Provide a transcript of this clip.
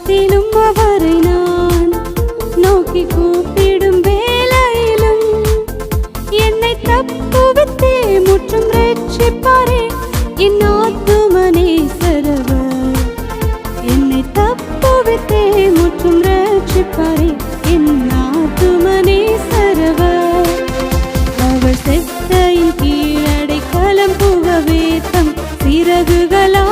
ஆபத்திலும் அவரை நான் நோக்கி கூப்பிடும் வேளையிலும் என்னை தப்புவித்தே முற்றும் ரட்சிப்பாரே என் ஆத்துமனே சரவர். என்னை தப்புவித்தே முற்றும் ரட்சிப்பாரே என் ஆத்துமனே சரவர். அவர் செத்தையின் கீழடை கலம் புகவே தம் சிறகுகளா